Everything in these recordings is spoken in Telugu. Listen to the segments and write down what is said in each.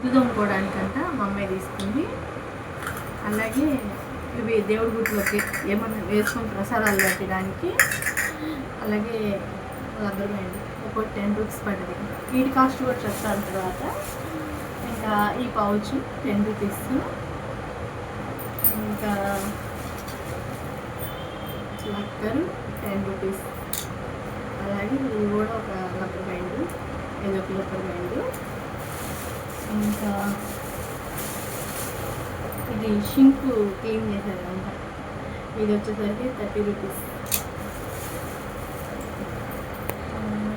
గుడ్డు తోముకోవడానికంట మా అమ్మాయి తీసుకుంది. అలాగే ఇవి దేవుడి గుట్లోకి ఏమన్నా వేసుకొని ప్రసాదాలు పెట్టడానికి. అలాగే రబ్బర్బ్యాండ్ ఒక 10 రూపీస్ పడ్డది. వీటి కాస్ట్ కూడా చెప్తాను తర్వాత. ఇంకా ఈ పౌచ్ 10 రూపీస్. ఇంకా లక్కర్ 10 రూపీస్. అలాగే ఇది కూడా ఒక రబ్బర్ బ్యాండ్, ఇది ఒక రబ్బర్ బ్యాండ్. ఇంకా ఇది షింక్ క్లీన్ చేసేదంట, ఇది వచ్చేసరికి 30 రూపీస్.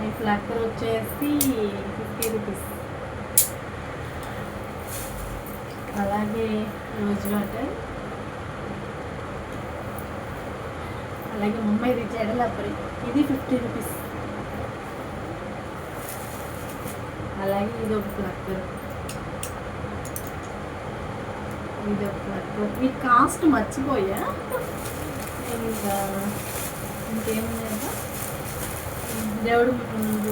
ఈ ఫ్లాక్కర్ వచ్చేసి 50 రూపీస్. అలాగే రోజ్ వాటర్. అలాగే ముంబై రిచ్ రబ్బర్, ఇది 50 రూపీస్. అలాగే ఇది ఒక ఫ్లాక్కర్, ఇది ఒక ఫ్లాక్కర్. ఈ కాస్ట్ మర్చిపోయా. ఇంకా ఇంకేముందంటే దేవుడు ముందు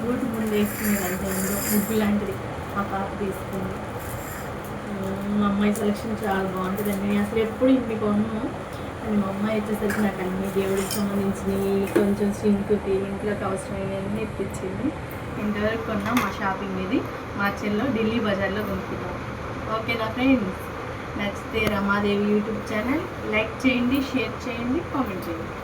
గూటి ముందు వేసుకునేది అంటే ముగ్గు లాంటిది మా పాప తీసుకుంది. మా అమ్మాయి సెలెక్షన్ చాలా బాగుంటుందండి. నేను అసలు ఎప్పుడు ఇన్ని కొన్నాను అని మా అమ్మాయి వచ్చేసరికి నాకు అన్ని దేవుడికి సంబంధించినవి, కొంచెం సింకుకి ఇంట్లోకి అవసరమైనవన్నీ ఇప్పించింది. ఇంతవరకు కొన్నాం. మా షాపింగ్ ఇది మార్చిల్లో ఢిల్లీ బజార్లో కొనుక్కున్నాం. ఓకేనా ఫ్రెండ్స్, నచ్చితే రమాదేవి యూట్యూబ్ ఛానల్ లైక్ చేయండి, షేర్ చేయండి, కామెంట్ చేయండి.